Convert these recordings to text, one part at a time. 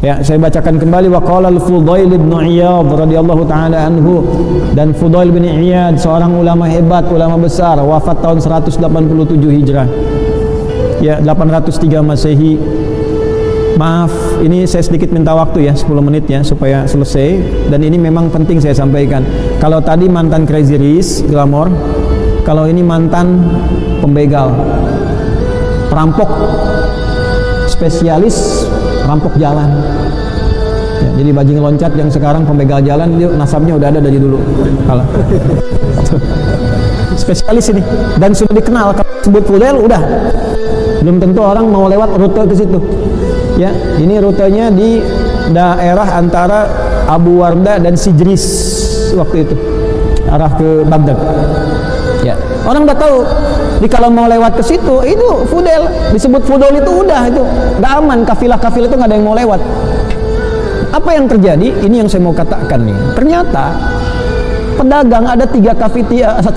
Ya, saya bacakan kembali wa qala al-Fudail bin Iyad radhiyallahu taala anhu, dan Fudail bin Iyad seorang ulama hebat, ulama besar, wafat tahun 187 Hijrah. Ya, 803 Masehi. Maaf, ini saya sedikit minta waktu ya, 10 menit ya supaya selesai, dan ini memang penting saya sampaikan. Kalau tadi mantan Crazy Rich, glamor, kalau ini mantan pembegal, perampok, spesialis rampok jalan. Ya, jadi bajing loncat yang sekarang pembegal jalan, dia nasabnya udah ada dari dulu. Kalah. Spesialis ini, dan sudah dikenal. Kalau sebut Fudail udah, belum tentu orang mau lewat rute ke situ. Ya, ini rutenya di daerah antara Abu Warda dan Sijris waktu itu, arah ke Baghdad. Ya, orang udah tahu. Jadi kalau mau lewat ke situ, itu Fudail, disebut Fudail itu udah, itu nggak aman, kafilah-kafilah itu nggak ada yang mau lewat. Apa yang terjadi? Ini yang saya mau katakan nih. Ternyata pedagang ada 3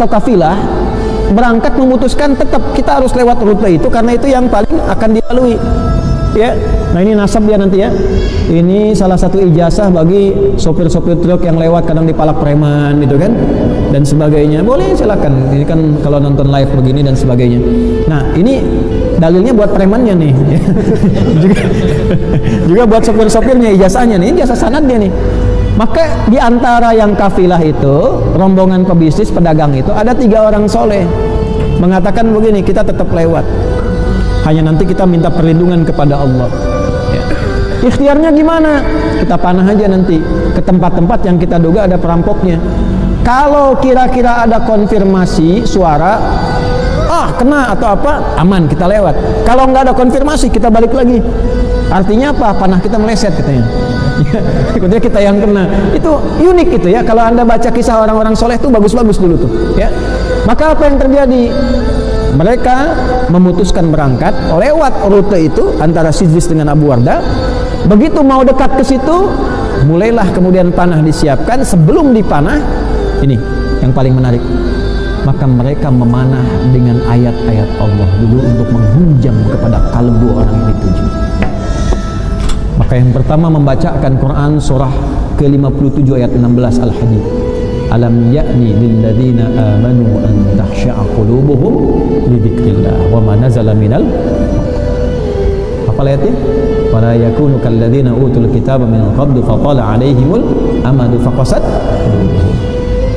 kafilah berangkat memutuskan tetap kita harus lewat rute itu karena itu yang paling akan dilalui. Ya, nah ini nasab dia nanti ya. Ini salah satu ijazah bagi sopir-sopir truk yang lewat kadang dipalak preman gitu kan, dan sebagainya. Boleh, silakan. Ini kan kalau nonton live begini dan sebagainya. Nah, ini dalilnya buat premannya nih. juga buat sopir-sopirnya ijazahnya nih, ijazah sanadnya nih. Maka di antara yang kafilah itu, rombongan pebisnis pedagang itu ada 3 orang soleh mengatakan begini, kita tetap lewat. Hanya nanti kita minta perlindungan kepada Allah. Ya. Ikhtiarnya gimana? Kita panah aja nanti ke tempat-tempat yang kita duga ada perampoknya. Kalau kira-kira ada konfirmasi suara, kena atau apa, aman, kita lewat. Kalau nggak ada konfirmasi, kita balik lagi. Artinya apa? Panah kita meleset katanya. Kemudian kita yang kena. Itu unik itu ya. Kalau Anda baca kisah orang-orang soleh itu bagus-bagus dulu tuh. Ya. Maka apa yang terjadi? Mereka memutuskan berangkat lewat rute itu antara Sijris dengan Abu Warda. Begitu mau dekat ke situ, mulailah kemudian panah disiapkan. Sebelum dipanah, ini yang paling menarik, maka mereka memanah dengan ayat-ayat Allah dulu untuk menghunjam kepada kalbu orang yang dituju. Maka yang pertama membacakan Quran surah ke-57 ayat 16 Al-Hadid. Alam ya'ni lilladzina amanu an tahsya'a qulubuhum li dzikrillah wa ma nazala minal. Apa ayatnya? Wala yakunu kalladzina utul kitaba min qablu fatala 'alaihimul amadu faqasat.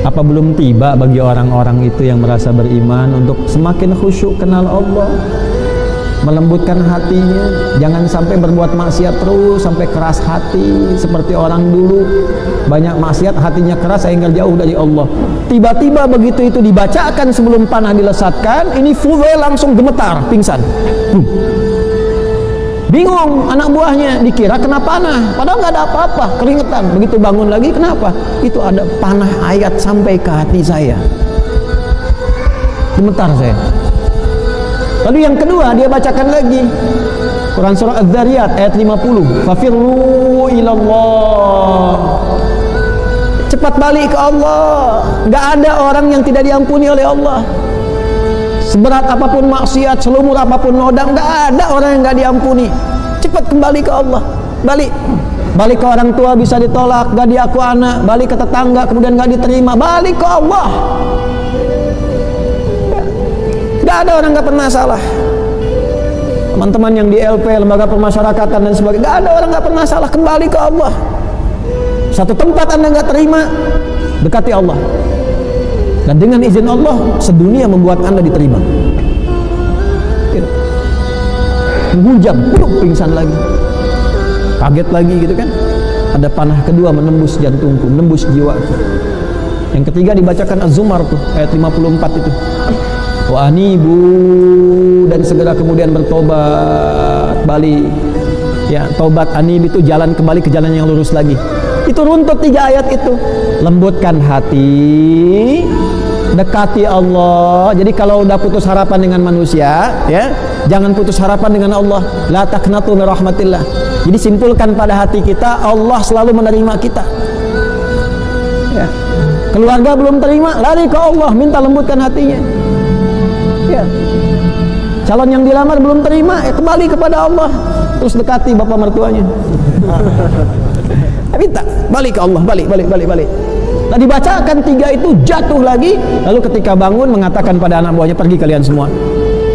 Apa belum tiba bagi orang-orang itu yang merasa beriman untuk semakin khusyuk kenal Allah, melembutkan hatinya, jangan sampai berbuat maksiat terus sampai keras hati seperti orang dulu, banyak maksiat hatinya keras sehingga jauh dari Allah. Tiba-tiba begitu itu dibacakan sebelum panah dilesatkan, ini Fudail langsung gemetar, pingsan. Bingung anak buahnya, dikira kena panah, padahal nggak ada apa-apa, keringetan. Begitu bangun lagi, kenapa? Itu ada panah ayat sampai ke hati saya, gemetar saya. Lalu yang kedua dia bacakan lagi Quran surah Az-Zariyat ayat 50, fafirru ilallah, cepat balik ke Allah. Nggak ada orang yang tidak diampuni oleh Allah. Seberat apapun maksiat, selumur apapun noda, nggak ada orang yang nggak diampuni. Cepat kembali ke Allah, balik ke orang tua bisa ditolak, nggak diaku anak, balik ke tetangga kemudian nggak diterima, balik ke Allah. Nggak ada orang nggak pernah salah. Teman-teman yang di LP, lembaga permasyarakatan dan sebagainya, nggak ada orang nggak pernah salah. Kembali ke Allah. Satu tempat Anda nggak terima, dekati Allah. Dan dengan izin Allah, sedunia membuat Anda diterima. Menghujam, pingsan lagi, kaget lagi gitu kan. Ada panah kedua menembus jantungku, menembus jiwaku. Yang ketiga dibacakan Az-Zumar tuh ayat 54 itu. Wa anibu, dan segera kemudian bertobat balik. Ya, tobat anib itu jalan kembali ke jalan yang lurus lagi. Itu runtut 3 ayat itu. Lembutkan hati, dekati Allah. Jadi kalau udah putus harapan dengan manusia, ya, jangan putus harapan dengan Allah. La taqnatu min rahmatillah. Jadi simpulkan pada hati kita, Allah selalu menerima kita. Ya. Keluarga belum terima, lari ke Allah, minta lembutkan hatinya. Ya. calon yang dilamar belum terima, kembali kepada Allah, terus dekati bapak mertuanya. Minta balik ke Allah, balik. Nah, dibacakan 3 itu, jatuh lagi, lalu ketika bangun mengatakan pada anak buahnya, pergi kalian semua,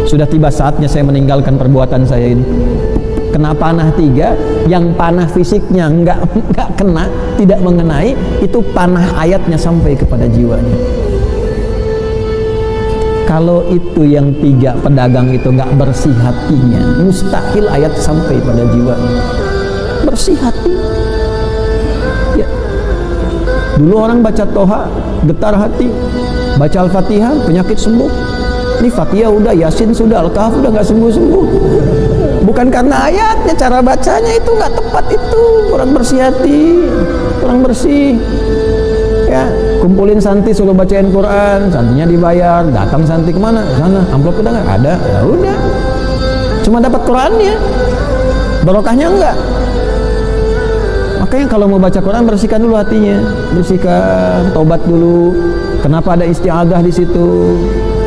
sudah tiba saatnya saya meninggalkan perbuatan saya ini. Kena panah 3, yang panah fisiknya enggak kena, tidak mengenai, itu panah ayatnya sampai kepada jiwanya. Kalau itu yang 3 pedagang itu enggak bersih hatinya, mustahil ayat sampai pada jiwanya. Bersih hati. Ya. Dulu orang baca Toha, getar hati. Baca Al-Fatihah, penyakit sembuh. Ini Fatihah udah, Yasin sudah, Al-Kahf udah nggak sembuh-sembuh. Bukan karena ayatnya, cara bacanya itu nggak tepat, itu kurang bersih hati, kurang bersih. Ya, kumpulin santi suruh bacain Quran, santinya dibayar, datang santi kemana? Sana, amplop udah nggak ada, ya udah. Cuma dapat Qurannya, barokahnya enggak. Makanya kalau mau baca Quran, bersihkan dulu hatinya, bersihkan, tobat dulu. Kenapa ada isti'adzah di situ?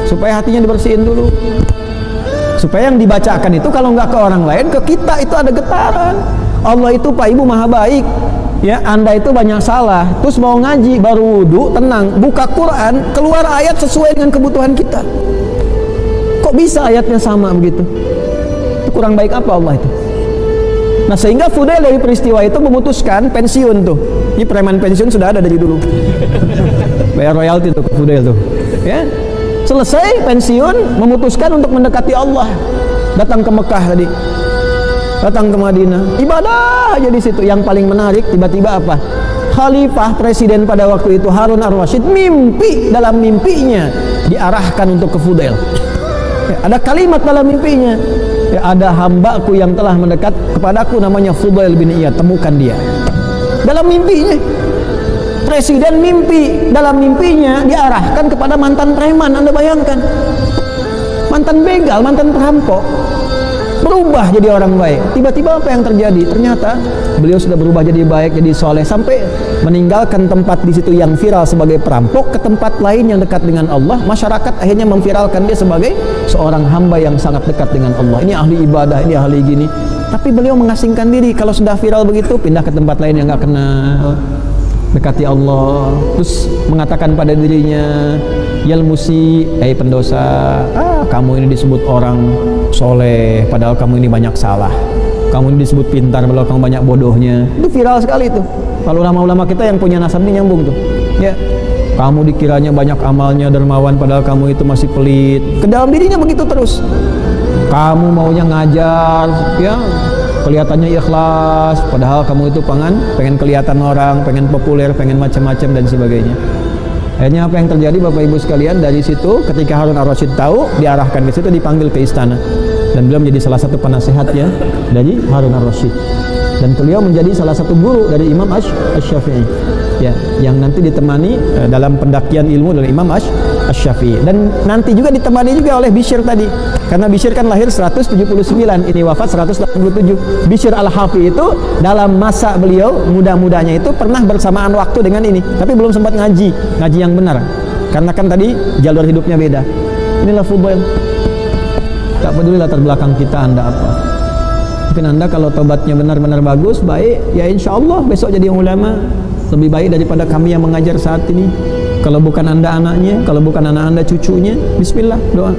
Supaya hatinya dibersihin dulu. Supaya yang dibacakan itu kalau nggak ke orang lain, ke kita itu ada getaran. Allah itu Pak Ibu maha baik. Ya, Anda itu banyak salah, terus mau ngaji, baru wudu, tenang, buka Quran, keluar ayat sesuai dengan kebutuhan kita. Kok bisa ayatnya sama begitu? Itu kurang baik apa Allah itu? Nah, sehingga Fudail dari peristiwa itu memutuskan pensiun tuh. Ini preman pensiun sudah ada dari dulu. Bayar royalti tuh ke Fudail tuh. Ya. Selesai pensiun, memutuskan untuk mendekati Allah. Datang ke Mekah tadi. Datang ke Madinah. Ibadah aja di situ. Yang paling menarik tiba-tiba apa? Khalifah presiden pada waktu itu Harun ar-Rasyid mimpi, dalam mimpinya diarahkan untuk ke Fudail. Ya, ada kalimat dalam mimpinya. Ya, ada hambaku yang telah mendekat kepadaku namanya Fudail bin Iyad, temukan dia. Dalam mimpinya presiden mimpi, dalam mimpinya diarahkan kepada mantan preman. Anda bayangkan, mantan begal, mantan perampok, berubah jadi orang baik. Tiba-tiba apa yang terjadi? Ternyata beliau sudah berubah jadi baik, jadi soleh, sampai meninggalkan tempat di situ yang viral sebagai perampok ke tempat lain yang dekat dengan Allah. Masyarakat akhirnya memviralkan dia sebagai seorang hamba yang sangat dekat dengan Allah. Ini ahli ibadah, ini ahli gini. Tapi beliau mengasingkan diri. Kalau sudah viral begitu, pindah ke tempat lain yang nggak kenal, dekati Allah. Terus mengatakan pada dirinya, Yalmusi, pendosa, kamu ini disebut orang soleh, padahal kamu ini banyak salah. Kamu ini disebut pintar, padahal kamu banyak bodohnya. Itu viral sekali itu. Kalau ulama-ulama kita yang punya nasab ini nyambung tuh. Ya, kamu dikiranya banyak amalnya, dermawan, padahal kamu itu masih pelit. Ke dalam dirinya begitu terus. Kamu maunya ngajar, ya, kelihatannya ikhlas, padahal kamu itu pengen kelihatan orang, pengen populer, pengen macam-macam dan sebagainya. Akhirnya apa yang terjadi Bapak Ibu sekalian? Dari situ ketika Harun ar-Rasyid tahu, diarahkan ke situ, dipanggil ke istana, dan beliau menjadi salah satu penasehatnya dari Harun ar-Rasyid, dan beliau menjadi salah satu guru dari Imam Asy-Syafi'i, ya, yang nanti ditemani dalam pendakian ilmu dari Imam Asy-Syafi'i, dan nanti juga ditemani juga oleh Bishr tadi, karena Bishr kan lahir 179, ini wafat 187. Bishr al-Hafi itu dalam masa beliau muda-mudanya itu pernah bersamaan waktu dengan ini, tapi belum sempat ngaji yang benar, karena kan tadi jalur hidupnya beda. Inilah Fudail. Tak peduli latar belakang kita Anda apa. Mungkin Anda kalau tobatnya benar-benar bagus, baik, ya insya Allah besok jadi ulama, lebih baik daripada kami yang mengajar saat ini. Kalau bukan Anda anaknya, kalau bukan anak Anda cucunya, bismillah, doa.